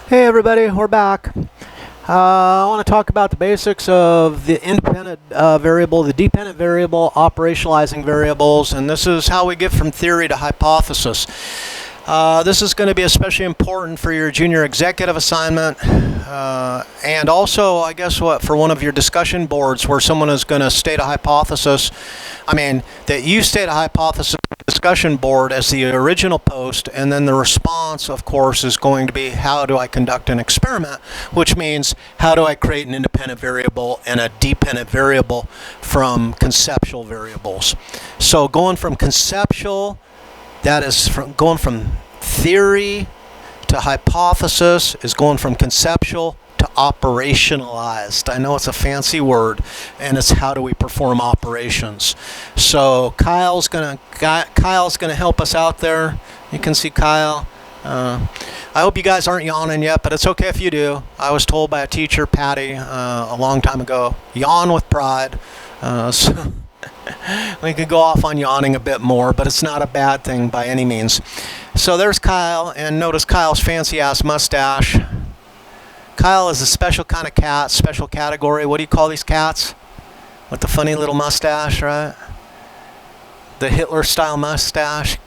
Hey everybody, we're back. I want to talk about the basics of the independent variable, the dependent variable, operationalizing variables, and this is how we get from theory to hypothesis. This is going to be especially important for your junior executive assignment, and also, I guess, for one of your discussion boards where someone is going to state a hypothesis. That you state a hypothesis discussion board as the original post, and then the response, of course, is going to be how do I conduct an experiment, which means how do I create an independent variable and a dependent variable from conceptual variables. So going from conceptual, that is going from theory to hypothesis, is going from conceptual to operationalized. I know it's a fancy word, and it's how do we perform operations. So Kyle's gonna help us out there. You can see Kyle. I hope you guys aren't yawning yet, but it's okay if you do. I was told by a teacher, Patty, a long time ago, yawn with pride. So we could go off on yawning a bit more, but it's not a bad thing by any means. So there's Kyle, and notice Kyle's fancy-ass mustache. Kyle is a special kind of cat, special category. What do you call these cats? With the funny little mustache, right? The Hitler-style mustache.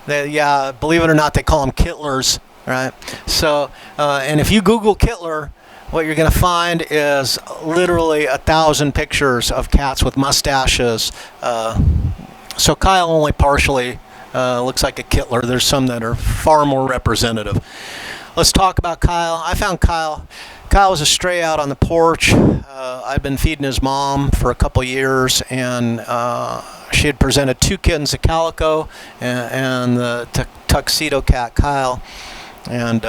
Yeah, believe it or not, they call them Kittlers, right? So, and if you Google Kittler, what you're going to find is literally 1,000 pictures of cats with mustaches. So Kyle only partially looks like a Kittler. There's some that are far more representative. Let's talk about Kyle. I found Kyle. Kyle was a stray out on the porch. I'd been feeding his mom for a couple years, and she had presented 2 kittens, a calico and the tuxedo cat, Kyle. And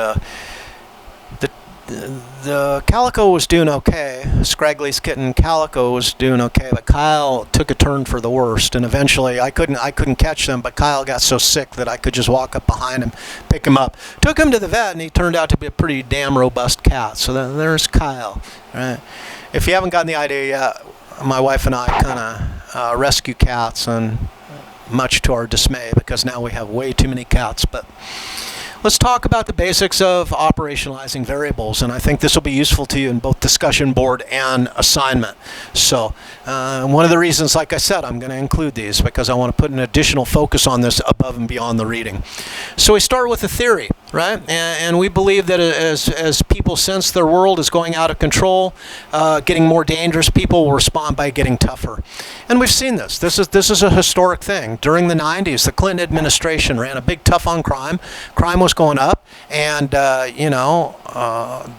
the calico was doing okay. Scraggly's kitten Calico was doing okay, but Kyle took a turn for the worst, and eventually I couldn't catch them, but Kyle got so sick that I could just walk up behind him, pick him up, took him to the vet, and he turned out to be a pretty damn robust cat. So there's Kyle. Right? If you haven't gotten the idea yet, my wife and I kind of rescue cats, and much to our dismay, because now we have way too many cats. But let's talk about the basics of operationalizing variables, and I think this will be useful to you in both discussion board and assignment. So one of the reasons, like I said, I'm going to include these because I want to put an additional focus on this above and beyond the reading. So we start with the theory, right? And we believe that as people sense their world is going out of control, getting more dangerous, people will respond by getting tougher. And we've seen this. This is a historic thing. During the 90s, the Clinton administration ran a big tough on crime. Crime was going up, and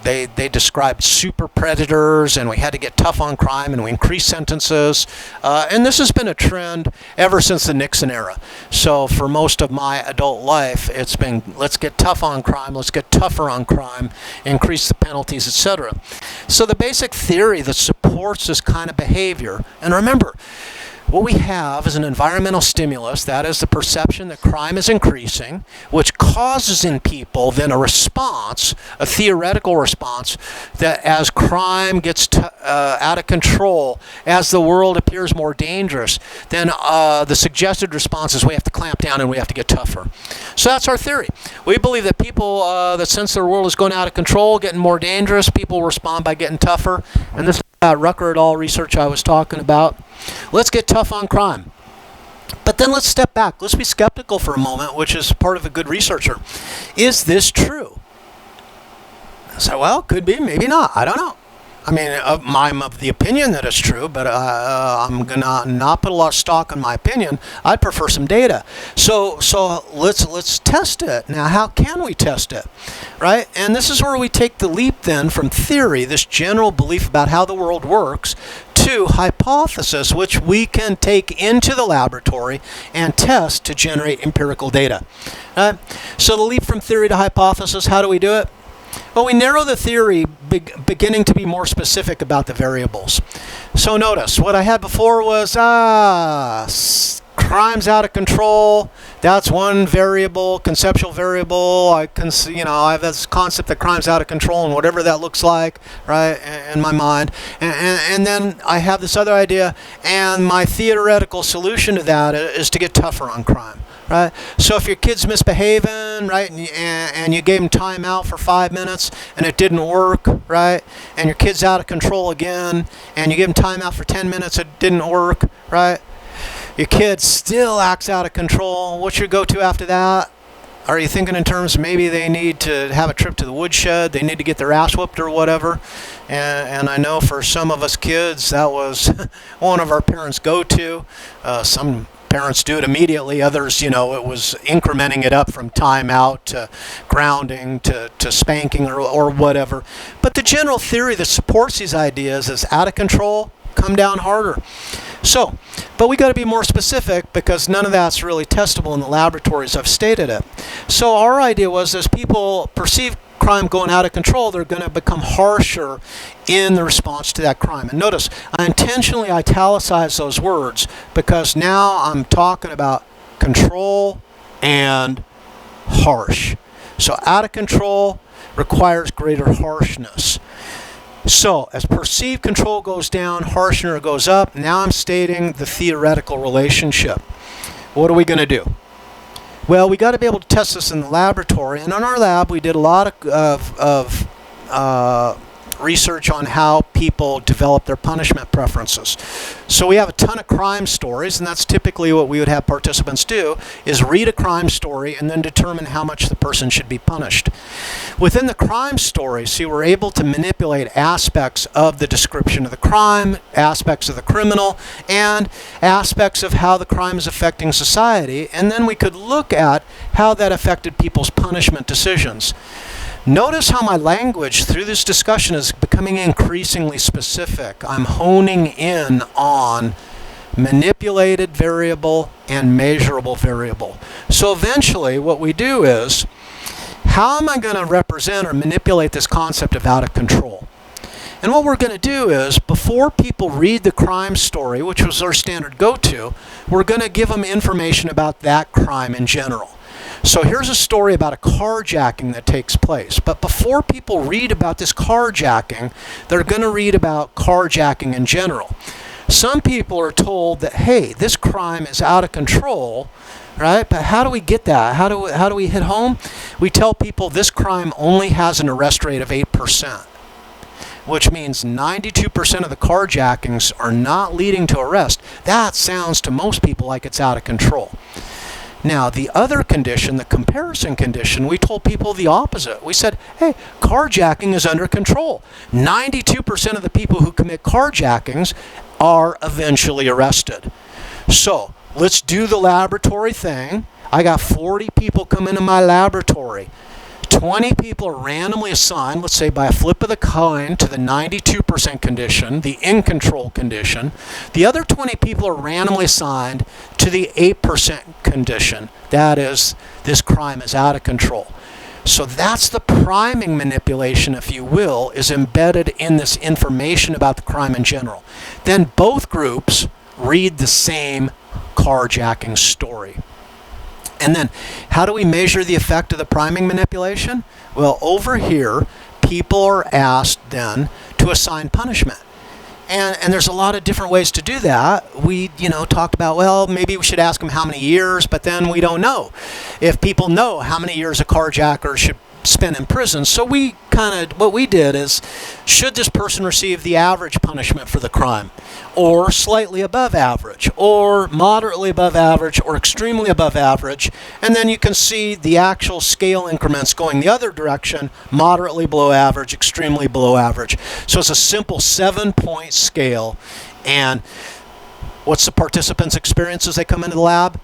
they described super predators, and we had to get tough on crime, and we increased sentences. And this has been a trend ever since the Nixon era. So for most of my adult life, it's been let's get tough on crime, let's get tougher on crime, increase the penalties, etc. So the basic theory that supports this kind of behavior, and remember, what we have is an environmental stimulus, that is the perception that crime is increasing, which causes in people then a response, a theoretical response, that as crime gets out of control, as the world appears more dangerous, then the suggested response is we have to clamp down and we have to get tougher. So that's our theory. We believe that people that sense their world is going out of control, getting more dangerous, people respond by getting tougher. And this is that Rucker et al. Research I was talking about. Let's get tough on crime. But then let's step back. Let's be skeptical for a moment, which is part of a good researcher. Is this true? So, well, could be, maybe not. I don't know. I'm of the opinion that it's true, but I'm going to not put a lot of stock in my opinion. I'd prefer some data. So let's test it. Now, how can we test it? Right? And this is where we take the leap then from theory, this general belief about how the world works, to hypothesis, which we can take into the laboratory and test to generate empirical data. So the leap from theory to hypothesis, how do we do it? Well, we narrow the theory, beginning to be more specific about the variables. So notice, what I had before was crime's out of control. That's one variable, conceptual variable. I have this concept that crime's out of control and whatever that looks like, right, in my mind. And then I have this other idea, and my theoretical solution to that is to get tougher on crime. Right? So if your kid's misbehaving, right, and you gave him time out for 5 minutes and it didn't work, right, and your kid's out of control again, and you give him time out for 10 minutes, it didn't work, right, your kid still acts out of control, what's your go-to after that? Are you thinking in terms of maybe they need to have a trip to the woodshed, they need to get their ass whooped or whatever? And I know for some of us kids, that was one of our parents' go-to. Some parents do it immediately. Others, it was incrementing it up from time out to grounding to spanking or whatever. But the general theory that supports these ideas is out of control, come down harder. So, but we got to be more specific because none of that's really testable in the laboratories. I've stated it. So our idea was as people perceive crime going out of control, they're going to become harsher in the response to that crime. And notice, I intentionally italicized those words because now I'm talking about control and harsh. So out of control requires greater harshness. So as perceived control goes down, harshness goes up. Now I'm stating the theoretical relationship. What are we going to do? Well, we got to be able to test this in the laboratory, and in our lab we did a lot of research on how people develop their punishment preferences. So we have a ton of crime stories, and that's typically what we would have participants do, is read a crime story and then determine how much the person should be punished. Within the crime story, see, we're able to manipulate aspects of the description of the crime, aspects of the criminal, and aspects of how the crime is affecting society, and then we could look at how that affected people's punishment decisions. Notice how my language through this discussion is becoming increasingly specific. I'm honing in on manipulated variable and measurable variable. So eventually what we do is, how am I going to represent or manipulate this concept of out of control? And what we're going to do is, before people read the crime story, which was our standard go-to, we're going to give them information about that crime in general. So here's a story about a carjacking that takes place. But before people read about this carjacking, they're going to read about carjacking in general. Some people are told that, hey, this crime is out of control, right? But how do we get that? How do we hit home? We tell people this crime only has an arrest rate of 8%, which means 92% of the carjackings are not leading to arrest. That sounds to most people like it's out of control. Now, the other condition, the comparison condition, we told people the opposite. We said, hey, carjacking is under control. 92% of the people who commit carjackings are eventually arrested. So, let's do the laboratory thing. I got 40 people come into my laboratory. 20 people are randomly assigned, let's say by a flip of the coin, to the 92% condition, the in control condition. The other 20 people are randomly assigned to the 8% condition. That is, this crime is out of control. So that's the priming manipulation, if you will, is embedded in this information about the crime in general. Then both groups read the same carjacking story. And then, how do we measure the effect of the priming manipulation? Well, over here, people are asked then to assign punishment. And there's a lot of different ways to do that. We, talked about, well, maybe we should ask them how many years, but then we don't know if people know how many years a carjacker should spend in prison. So what we did is, should this person receive the average punishment for the crime, or slightly above average, or moderately above average, or extremely above average? And then you can see the actual scale increments going the other direction, moderately below average, extremely below average. So it's a simple 7-point scale. And what's the participants' experience as they come into the lab?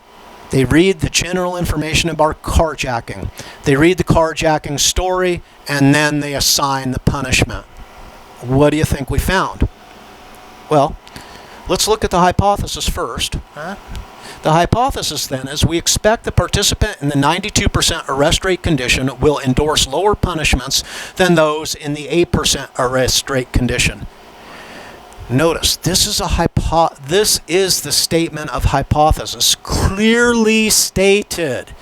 They read the general information about carjacking. They read the carjacking story, and then they assign the punishment. What do you think we found? Well, let's look at the hypothesis first. The hypothesis then is we expect the participant in the 92% arrest rate condition will endorse lower punishments than those in the 8% arrest rate condition. Notice, this is the statement of hypothesis, clearly stated.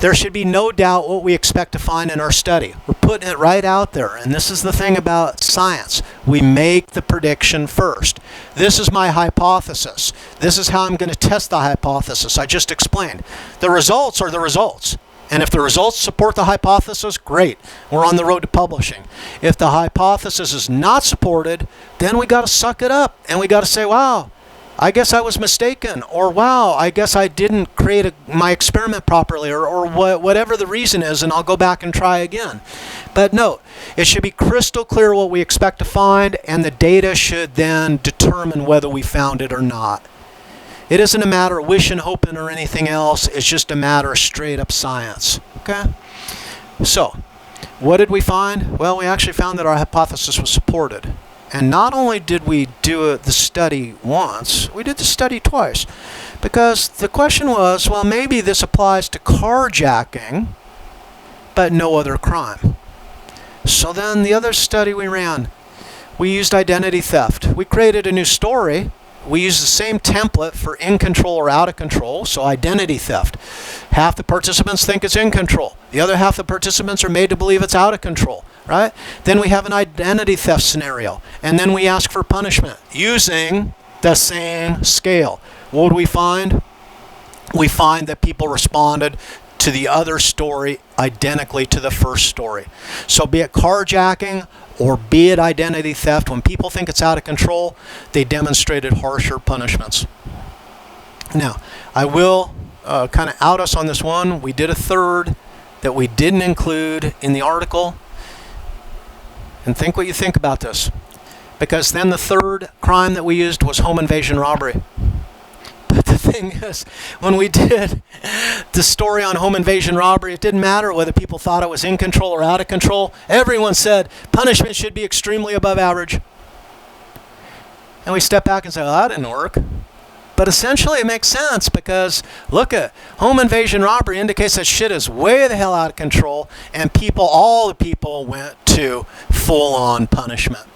There should be no doubt what we expect to find in our study. We're putting it right out there, and this is the thing about science. We make the prediction first. This is my hypothesis. This is how I'm going to test the hypothesis I just explained. The results are the results. And if the results support the hypothesis, great. We're on the road to publishing. If the hypothesis is not supported, then we got to suck it up. And we got to say, wow, I guess I was mistaken. Or wow, I guess I didn't create my experiment properly. Or whatever the reason is, and I'll go back and try again. But note, it should be crystal clear what we expect to find, and the data should then determine whether we found it or not. It isn't a matter of wishing, hoping, or anything else. It's just a matter of straight up science. Okay? So, what did we find? Well, we actually found that our hypothesis was supported. And not only did we do the study once, we did the study twice. Because the question was, well, maybe this applies to carjacking, but no other crime. So then the other study we ran, we used identity theft. We created a new story. We use the same template for in control or out of control, so identity theft. Half the participants think it's in control. The other half of the participants are made to believe it's out of control, right? Then we have an identity theft scenario, and then we ask for punishment using the same scale. What do we find? We find that people responded to the other story identically to the first story. So be it carjacking or be it identity theft, when people think it's out of control, they demonstrated harsher punishments. Now, I will kind of out us on this one. We did a third that we didn't include in the article. And think what you think about this. Because then the third crime that we used was home invasion robbery. But the thing is, when we did the story on home invasion robbery, it didn't matter whether people thought it was in control or out of control. Everyone said punishment should be extremely above average. And we step back and say, well, that didn't work. But essentially it makes sense because, look at home invasion robbery indicates that shit is way the hell out of control, and all the people went to full-on punishment.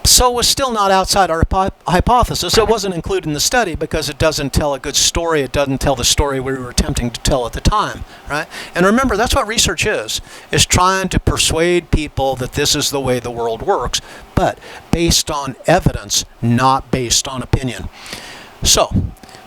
So it was still not outside our hypothesis. It wasn't included in the study because it doesn't tell a good story. It doesn't tell the story we were attempting to tell at the time, right? And remember, that's what research is trying to persuade people that this is the way the world works, but based on evidence, not based on opinion. So,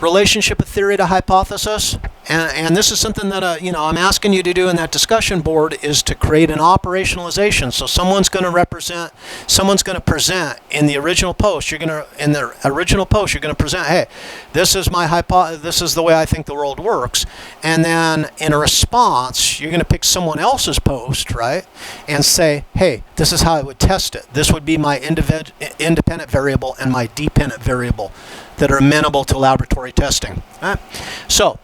relationship of theory to hypothesis, and this is something that I'm asking you to do in that discussion board, is to create an operationalization. So someone's going to present in the original post. In the original post, you're going to present, hey, this is this is the way I think the world works. And then in a response, you're going to pick someone else's post, right, and say, hey, this is how I would test it. This would be my independent variable and my dependent variable that are amenable to laboratory testing. Right? So,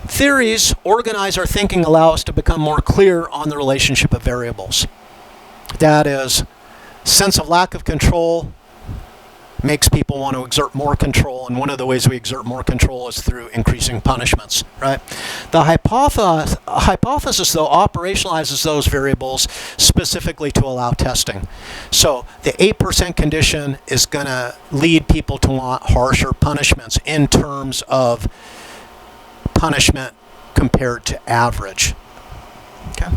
theories organize our thinking, allow us to become more clear on the relationship of variables. That is, sense of lack of control makes people want to exert more control, and one of the ways we exert more control is through increasing punishments, right? The hypothesis, though, operationalizes those variables specifically to allow testing. So the 8% condition is going to lead people to want harsher punishments in terms of punishment compared to average. Okay.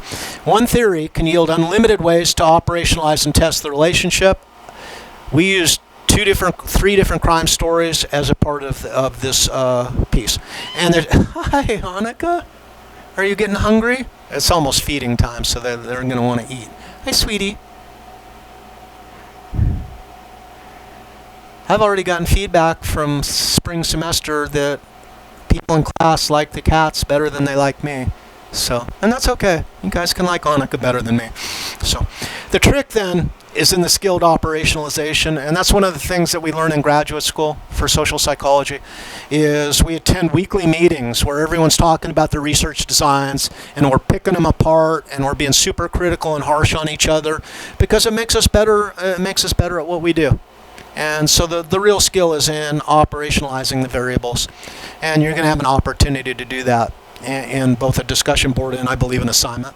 One theory can yield unlimited ways to operationalize and test the relationship. We used three different crime stories as a part of this piece. And hi, Hanukkah. Are you getting hungry? It's almost feeding time, so they're going to want to eat. Hi, sweetie. I've already gotten feedback from spring semester that people in class like the cats better than they like me. So, and that's okay. You guys can like Hanukkah better than me. So, the trick then is in the skilled operationalization, and that's one of the things that we learn in graduate school for social psychology, is we attend weekly meetings where everyone's talking about their research designs, and we're picking them apart, and we're being super critical and harsh on each other, because it makes us better. It makes us better at what we do. And so the real skill is in operationalizing the variables, and you're going to have an opportunity to do that in both a discussion board and, I believe, an assignment.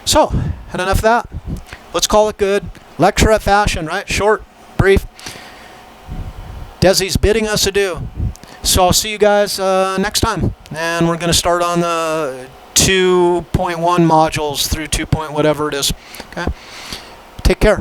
So, had enough of that? Let's call it good. Lecturette fashion, right? Short, brief. Desi's bidding us adieu. So I'll see you guys next time. And we're going to start on the 2.1 modules through 2. Whatever it is. Okay. Take care.